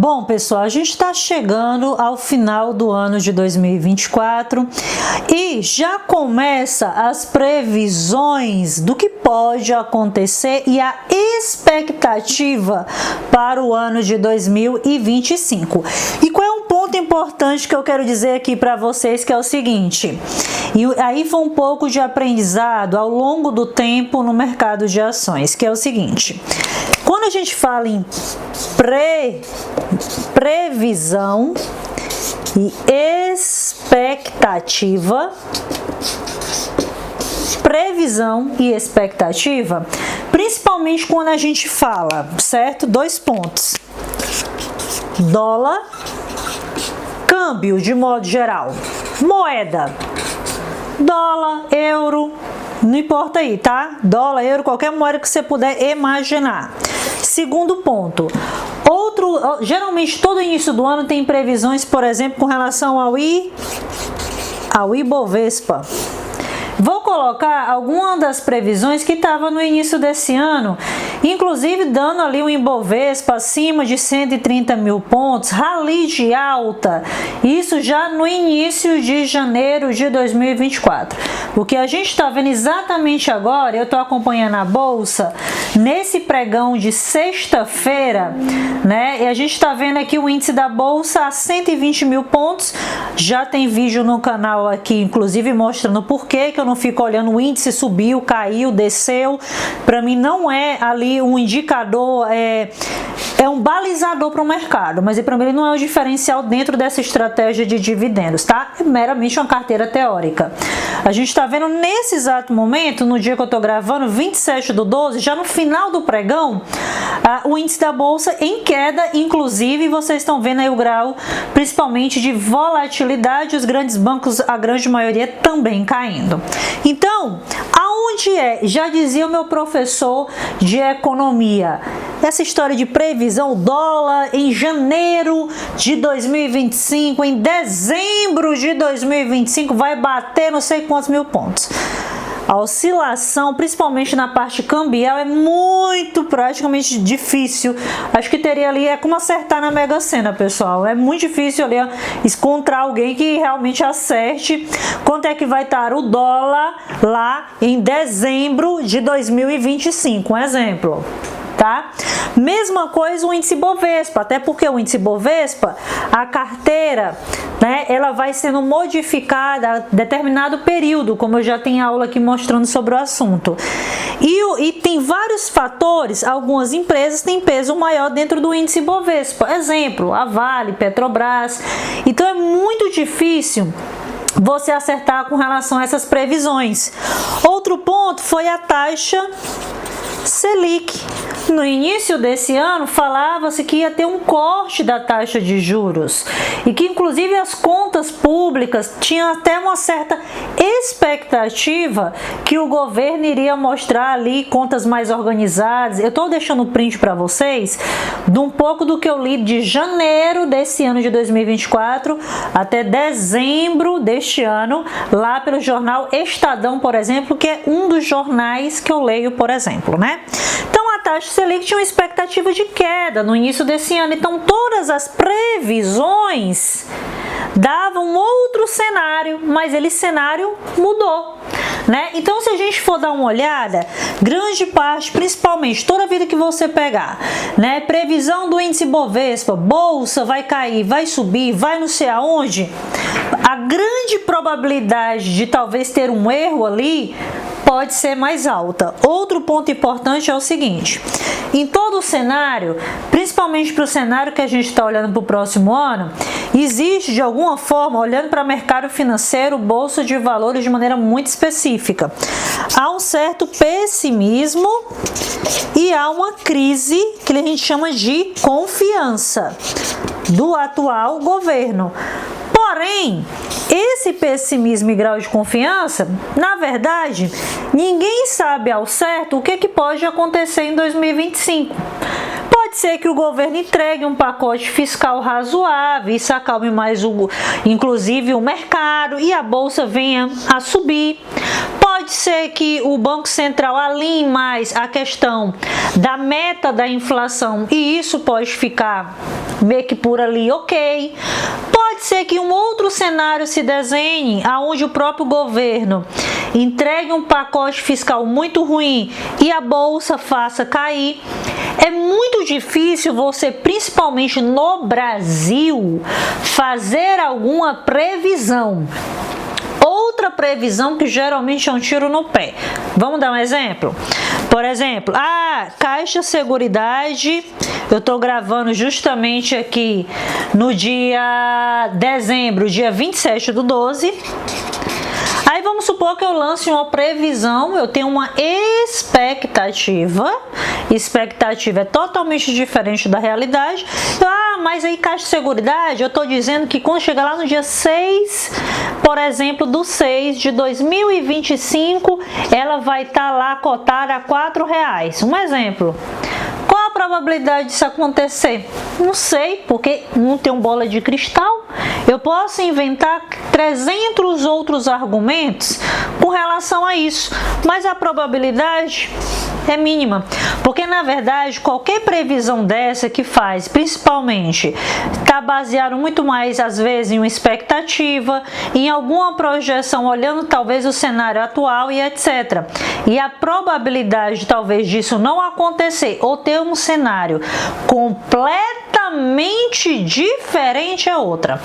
Bom, pessoal, a gente está chegando ao final do ano de 2024 e já começa as previsões do que pode acontecer e a expectativa para o ano de 2025. E qual é um ponto importante que eu quero dizer aqui para vocês, que é o seguinte, e aí foi um pouco de aprendizado ao longo do tempo no mercado de ações, que é o seguinte: quando a gente fala em previsão e expectativa, principalmente quando a gente fala, certo? Dois pontos: dólar, câmbio de modo geral, moeda, dólar, euro, não importa aí, tá? Dólar, euro, qualquer moeda que você puder imaginar. Segundo ponto, geralmente todo início do ano tem previsões, por exemplo, com relação ao Ibovespa. Vou colocar alguma das previsões que estava no início desse ano, inclusive dando ali um Ibovespa acima de 130 mil pontos, rally de alta, isso já no início de janeiro de 2024. O que a gente está vendo exatamente agora, eu estou acompanhando a Bolsa, nesse pregão de sexta-feira, né? E a gente está vendo aqui o índice da Bolsa a 120 mil pontos, já tem vídeo no canal aqui, inclusive mostrando por que eu não fico olhando o índice subiu, caiu, desceu. Para mim não é ali um indicador, é um balizador para o mercado, mas para mim ele não é o diferencial dentro dessa estratégia de dividendos, tá? É meramente uma carteira teórica. A gente está vendo nesse exato momento, no dia que eu estou gravando, 27/12, já no final do pregão, o índice da Bolsa em queda, inclusive vocês estão vendo aí o grau, principalmente de volatilidade, os grandes bancos, a grande maioria também caindo. Então, aonde é? Já dizia o meu professor de economia, essa história de previsão, dólar em janeiro de 2025, em dezembro de 2025 vai bater não sei quantos mil pontos. A oscilação, principalmente na parte cambial, é praticamente difícil. Acho que teria ali, é como acertar na Mega Sena, pessoal. É muito difícil ali encontrar alguém que realmente acerte quanto é que vai estar o dólar lá em dezembro de 2025. Um exemplo. Tá? Mesma coisa o índice Bovespa, até porque o índice Bovespa, a carteira, né, ela vai sendo modificada a determinado período, como eu já tenho aula aqui mostrando sobre o assunto. E tem vários fatores, algumas empresas têm peso maior dentro do índice Bovespa. Exemplo, a Vale, Petrobras. Então é muito difícil você acertar com relação a essas previsões. Outro ponto foi a taxa Selic. No início desse ano falava-se que ia ter um corte da taxa de juros e que inclusive as contas públicas tinham até uma certa expectativa que o governo iria mostrar ali contas mais organizadas. Eu estou deixando o print para vocês de um pouco do que eu li de janeiro desse ano de 2024 até dezembro deste ano, lá pelo jornal Estadão, por exemplo, que é um dos jornais que eu leio, por exemplo, né? Então a taxa Selic tinha uma expectativa de queda no início desse ano, então todas as previsões davam outro cenário, mas esse cenário mudou, né? Então se a gente for dar uma olhada, grande parte, principalmente toda vida que você pegar, né, previsão do índice Bovespa, bolsa vai cair, vai subir, vai não sei aonde, a grande probabilidade de talvez ter um erro ali pode ser mais alta. Outro ponto importante é o seguinte: em todo o cenário, principalmente para o cenário que a gente está olhando para o próximo ano, existe de alguma forma, olhando para o mercado financeiro, bolsa de valores de maneira muito específica, há um certo pessimismo e há uma crise que a gente chama de confiança do atual governo. Porém, esse pessimismo e grau de confiança, na verdade, ninguém sabe ao certo o que pode acontecer em 2025. Pode ser que o governo entregue um pacote fiscal razoável, isso acalme mais inclusive o mercado e a bolsa venha a subir. Pode Pode ser que o Banco Central alinhe mais a questão da meta da inflação e isso pode ficar meio que por ali ok. Pode ser que um outro cenário se desenhe, aonde o próprio governo entregue um pacote fiscal muito ruim e a bolsa faça cair. É muito difícil você, principalmente no Brasil, fazer alguma previsão. Outra previsão que geralmente é um tiro no pé. Vamos dar um exemplo? Por exemplo, Caixa Seguridade, eu estou gravando justamente aqui no dia dezembro, dia 27/12. Aí vamos supor que eu lance uma previsão, eu tenho uma expectativa é totalmente diferente da realidade. Mas aí Caixa de Seguridade, eu estou dizendo que quando chegar lá no dia 6, por exemplo, do 6 de 2025, ela vai estar lá cotada a R$4. Um exemplo. Qual a probabilidade disso acontecer? Não sei, porque não tenho bola de cristal. Eu posso inventar 300 outros argumentos com relação a isso, mas a probabilidade é mínima, porque na verdade qualquer previsão dessa que faz, principalmente, está baseado muito mais às vezes em uma expectativa, em alguma projeção olhando talvez o cenário atual e etc. E a probabilidade talvez disso não acontecer ou ter um cenário completamente diferente é outra.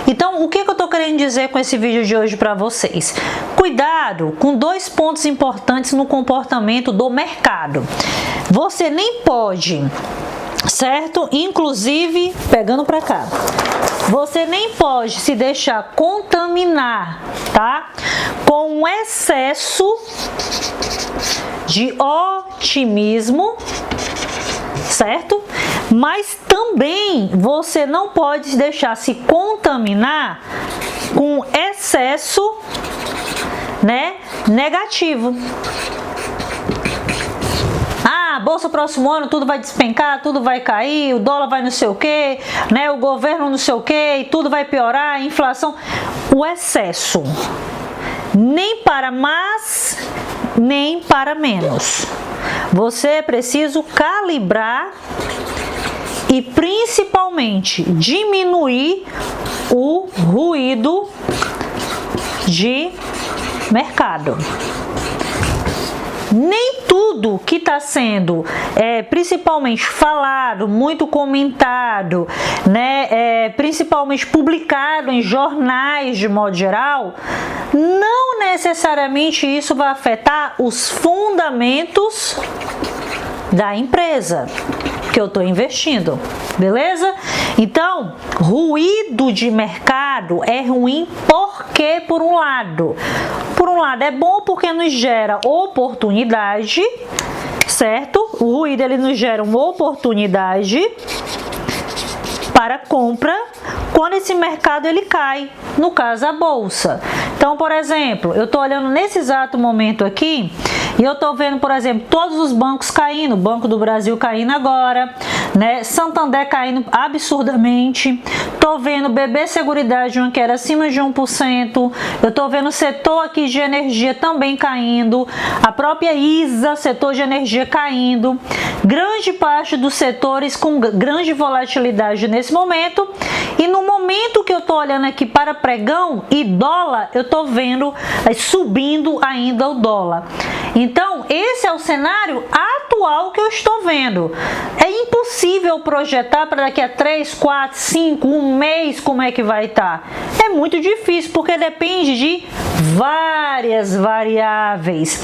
Então, o que eu estou querendo dizer com esse vídeo de hoje para vocês? Cuidado com dois pontos importantes no comportamento do mercado. Você nem pode, certo? Inclusive, pegando para cá, você nem pode se deixar contaminar, tá? Com um excesso de otimismo, certo? Mas também você não pode deixar se contaminar com excesso, negativo. Bolsa próximo ano tudo vai despencar, tudo vai cair, o dólar vai não sei o que, o governo não sei o que, e tudo vai piorar, a inflação. O excesso, nem para mais, nem para menos. Você é preciso calibrar e principalmente diminuir o ruído de mercado. Nem tudo que está sendo principalmente falado, muito comentado, principalmente publicado em jornais de modo geral, não necessariamente isso vai afetar os fundamentos da empresa que eu estou investindo, beleza? Então, ruído de mercado é ruim porque, por um lado é bom porque nos gera oportunidade, certo? O ruído ele nos gera uma oportunidade para compra quando esse mercado ele cai, no caso a bolsa. Então, por exemplo, eu estou olhando nesse exato momento aqui e eu estou vendo, por exemplo, todos os bancos caindo, Banco do Brasil caindo agora, Santander caindo absurdamente, estou vendo BB Seguridade, uma que era acima de 1%, eu estou vendo o setor aqui de energia também caindo, a própria ISA, setor de energia caindo, grande parte dos setores com grande volatilidade nesse momento, e no momento que eu estou olhando aqui para pregão e dólar, eu estou vendo subindo ainda o dólar. Então, esse é o cenário atual que eu estou vendo. É impossível projetar para daqui a 3, 4, 5, um mês como é que vai estar. É muito difícil porque depende de várias variáveis.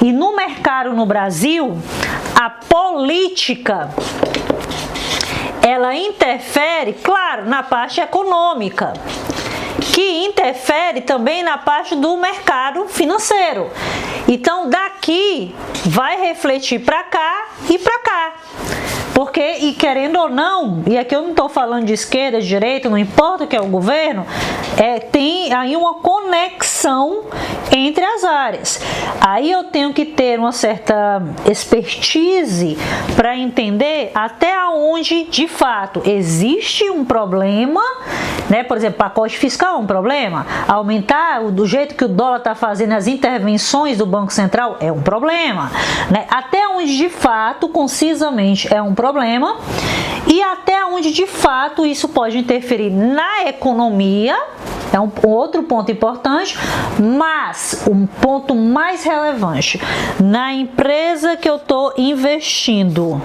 E no mercado no Brasil, a política ela interfere, claro, na parte econômica, que interfere também na parte do mercado financeiro. Então, daqui vai refletir para cá e para cá. Porque, e querendo ou não, e aqui eu não estou falando de esquerda, de direita, não importa o que é o governo, tem aí uma conexão entre as áreas. Aí eu tenho que ter uma certa expertise para entender até onde de fato existe um problema, né? Por exemplo, pacote fiscal é um problema, aumentar do jeito que o dólar está fazendo as intervenções do Banco Central é um problema, né? Até onde de fato, concisamente, é um problema e até onde de fato isso pode interferir na economia. É um outro ponto importante, mas um ponto mais relevante, na empresa que eu estou investindo,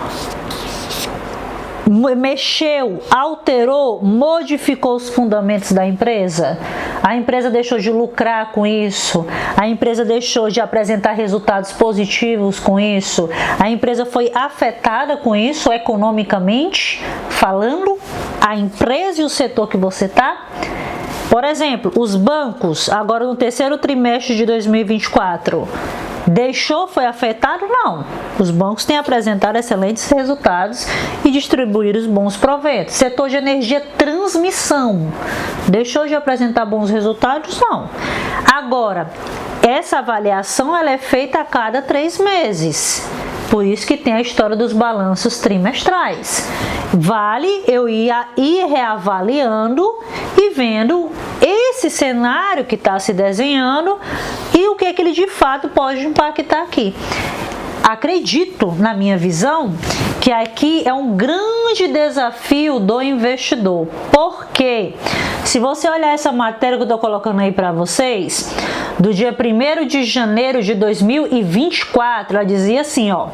mexeu, alterou, modificou os fundamentos da empresa, a empresa deixou de lucrar com isso, a empresa deixou de apresentar resultados positivos com isso, a empresa foi afetada com isso economicamente falando, a empresa e o setor que você está. Por exemplo, os bancos, agora no terceiro trimestre de 2024, foi afetado? Não. Os bancos têm apresentado excelentes resultados e distribuído os bons proventos. Setor de energia, transmissão, deixou de apresentar bons resultados? Não. Agora, essa avaliação ela é feita a cada 3 meses. Por isso que tem a história dos balanços trimestrais. Vale eu ir reavaliando e vendo esse cenário que está se desenhando e o que é que ele de fato pode impactar aqui. Acredito, na minha visão, que aqui é um grande desafio do investidor. Porque se você olhar essa matéria que eu estou colocando aí para vocês, do dia 1º de janeiro de 2024, ela dizia assim, ó,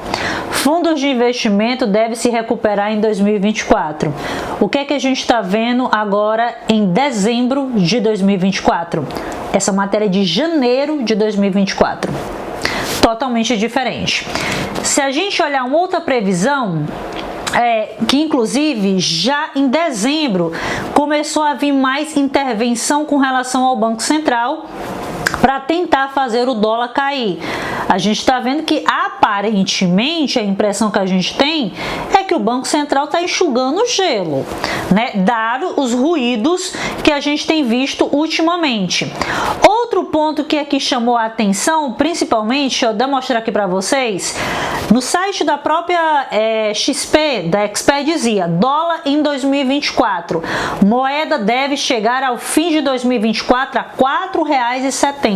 fundos de investimento devem se recuperar em 2024. O que é que a gente está vendo agora em dezembro de 2024? Essa matéria é de janeiro de 2024. Totalmente diferente. Se a gente olhar uma outra previsão, que inclusive já em dezembro começou a vir mais intervenção com relação ao Banco Central para tentar fazer o dólar cair. A gente está vendo que aparentemente a impressão que a gente tem é que o Banco Central está enxugando o gelo, né? Dado os ruídos que a gente tem visto ultimamente. Outro ponto que aqui chamou a atenção, principalmente, deixa eu demonstrar aqui para vocês, no site da própria XP, da XP dizia, dólar em 2024, moeda deve chegar ao fim de 2024 a R$ 4,70.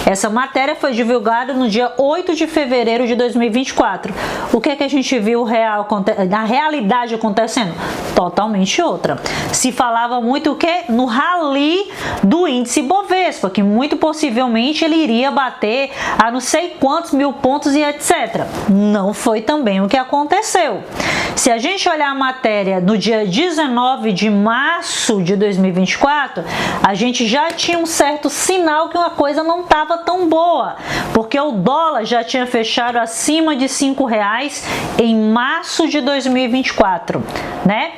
Essa matéria foi divulgada no dia 8 de fevereiro de 2024. O que é que a gente viu na realidade acontecendo? Totalmente outra. Se falava muito o que? No rally do índice Bovespa, que muito possivelmente ele iria bater a não sei quantos mil pontos e etc. Não foi também o que aconteceu. Se a gente olhar a matéria no dia 19 de março de 2024, a gente já tinha um certo sinal que uma coisa não estava tão boa, porque o dólar já tinha fechado acima de R$5 em março de 2024, né?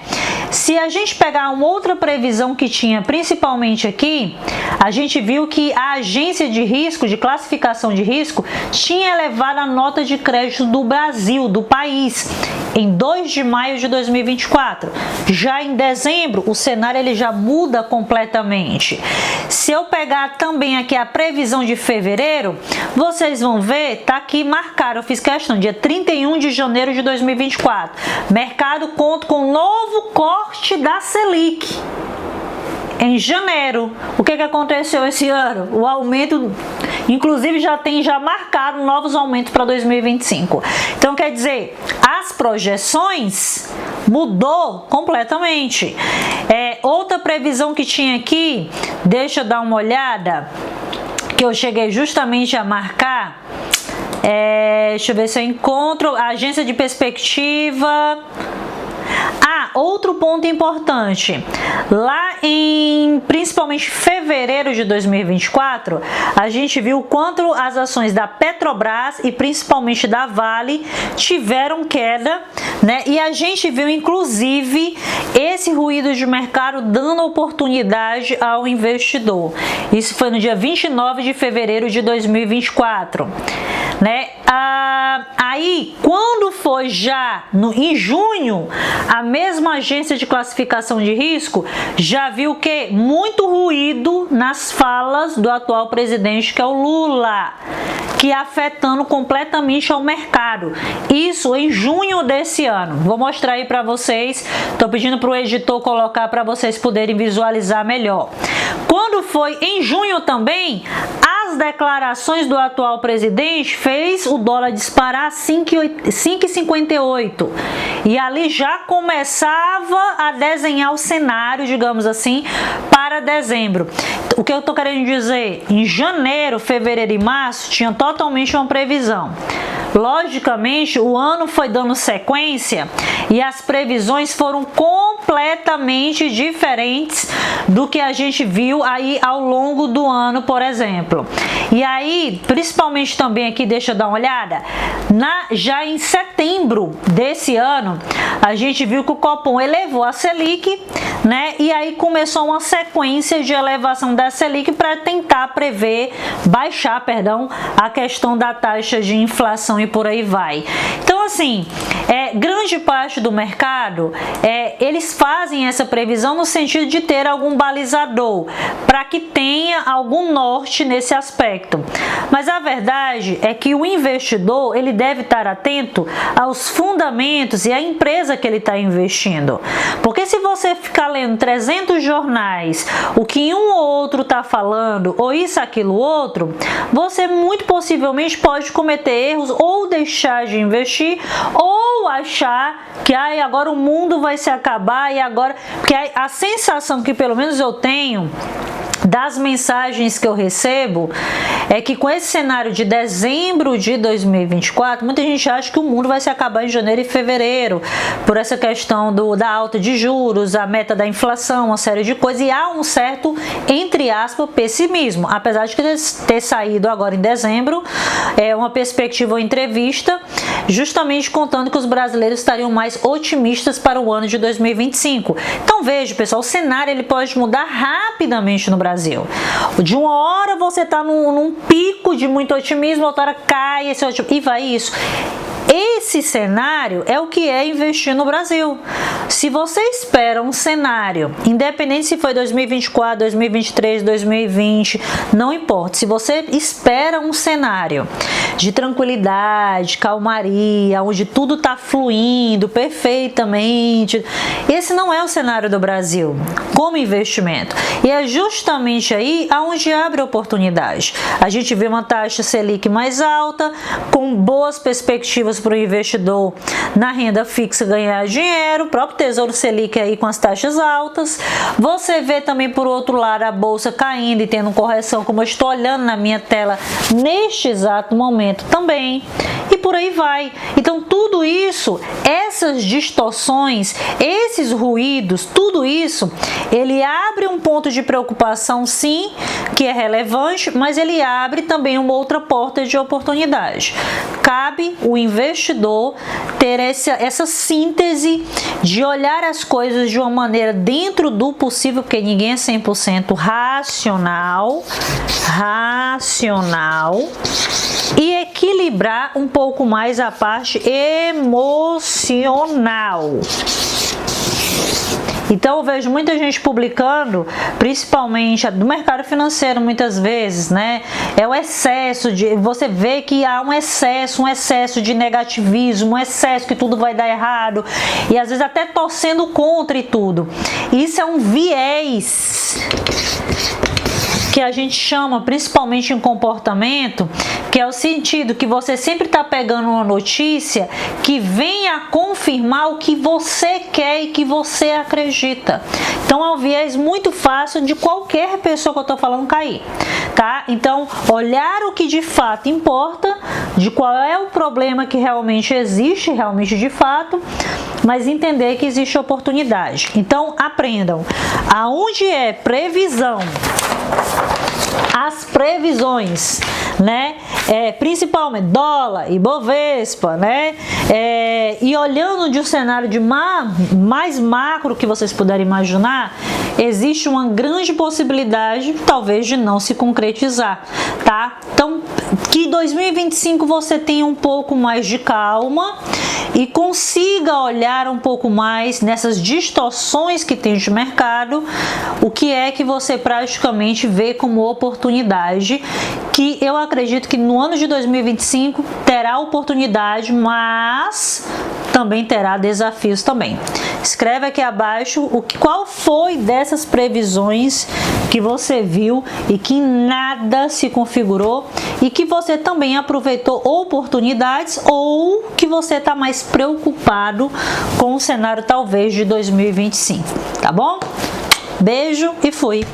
Se a gente pegar uma outra previsão que tinha, principalmente aqui, a gente viu que a agência de risco, de classificação de risco, tinha elevado a nota de crédito do Brasil, do país, em 2 de maio de 2024. Já em dezembro, o cenário ele já muda completamente. Se eu pegar também aqui a previsão de fevereiro, vocês vão ver, tá aqui marcado, eu fiz questão, dia 31 de janeiro de 2024. Mercado conta com novo corte da Selic. Em janeiro, o que aconteceu esse ano? O aumento, inclusive já marcado novos aumentos para 2025. Então quer dizer, as projeções mudou completamente. Outra previsão que tinha aqui, deixa eu dar uma olhada, que eu cheguei justamente a marcar. Deixa eu ver se eu encontro a agência de perspectiva. Outro ponto importante, lá em principalmente fevereiro de 2024, a gente viu quanto as ações da Petrobras e principalmente da Vale tiveram queda, né? E a gente viu inclusive esse ruído de mercado dando oportunidade ao investidor. Isso foi no dia 29 de fevereiro de 2024, né? Aí, quando foi já em junho, a mesma agência de classificação de risco já viu que muito ruído nas falas do atual presidente, que é o Lula, que afetando completamente ao mercado. Isso em junho desse ano. Vou mostrar aí para vocês. Estou pedindo para o editor colocar para vocês poderem visualizar melhor. Quando foi em junho também, as declarações do atual presidente fez o dólar disparar a 5,58 e ali já começava a desenhar o cenário, digamos assim, para dezembro. O que eu estou querendo dizer? Em janeiro, fevereiro e março tinha totalmente uma previsão. Logicamente, o ano foi dando sequência e as previsões foram completamente diferentes do que a gente viu aí ao longo do ano, por exemplo. E aí, principalmente também aqui, deixa eu dar uma olhada, já em setembro desse ano, a gente viu que o Copom elevou a Selic, né? E aí começou uma sequência de elevação da Selic para tentar baixar a questão da taxa de inflação e por aí vai. Então, assim, grande parte do mercado, eles fazem essa previsão no sentido de ter algum balizador, para que tenha algum norte nesse aspecto. Mas a verdade é que o investidor, ele deve estar atento aos fundamentos e à empresa que ele está investindo. Porque se você ficar lendo 300 jornais, o que um ou outro está falando, ou isso, aquilo, outro, você muito possivelmente pode cometer erros ou deixar de investir, ou achar que agora o mundo vai se acabar e agora... Porque a sensação que pelo menos eu tenho das mensagens que eu recebo é que com esse cenário de dezembro de 2024, muita gente acha que o mundo vai se acabar em janeiro e fevereiro, por essa questão da alta de juros, a meta da inflação, uma série de coisas, e há um certo, entre aspas, pessimismo, apesar de ter saído agora em dezembro uma perspectiva, uma entrevista, justamente contando que os brasileiros estariam mais otimistas para o ano de 2025. Então veja, pessoal, o cenário ele pode mudar rapidamente no Brasil. De uma hora você está num pico de muito otimismo, outra hora cai esse otimismo, e vai isso. Esse cenário é o que é investir no Brasil. Se você espera um cenário, independente se foi 2024, 2023, 2020, não importa. Se você espera um cenário de tranquilidade, calmaria, onde tudo está fluindo perfeitamente, esse não é o cenário do Brasil como investimento. E é justamente aí aonde abre oportunidade. A gente vê uma taxa Selic mais alta, com boas perspectivas para o investidor na renda fixa ganhar dinheiro, o próprio Tesouro Selic aí com as taxas altas. Você vê também por outro lado a bolsa caindo e tendo correção, como eu estou olhando na minha tela neste exato momento também, e por aí vai. Então tudo isso, essas distorções, esses ruídos, tudo isso, ele abre um ponto de preocupação sim, que é relevante, mas ele abre também uma outra porta de oportunidade. Cabe o investidor ter essa síntese de olhar as coisas de uma maneira dentro do possível, porque ninguém é 100% racional, e equilibrar um pouco mais a parte emocional. Então eu vejo muita gente publicando, principalmente do mercado financeiro muitas vezes, né? É o excesso de... Você vê que há um excesso de negativismo, um excesso que tudo vai dar errado. E às vezes até torcendo contra e tudo. Isso é um viés que a gente chama, principalmente em comportamento, que é o sentido que você sempre está pegando uma notícia que vem a confirmar o que você quer e que você acredita. Então é um viés muito fácil de qualquer pessoa que eu estou falando cair, tá? Então olhar o que de fato importa, de qual é o problema que realmente existe, realmente de fato, mas entender que existe oportunidade. Então aprendam, aonde é previsão, as previsões, né? Principalmente dólar, Ibovespa, né? E olhando de um cenário de mais macro que vocês puderem imaginar, existe uma grande possibilidade, talvez, de não se concretizar, tá? Então, que 2025 você tenha um pouco mais de calma e consiga olhar um pouco mais nessas distorções que tem de mercado, o que é que você praticamente vê como oportunidade, que eu acredito que no ano de 2025 terá oportunidade, mas também terá desafios também. Escreve aqui abaixo qual foi dessas previsões que você viu e que nada se configurou e que você também aproveitou oportunidades ou que você está mais preocupado com o cenário talvez de 2025, tá bom? Beijo e fui!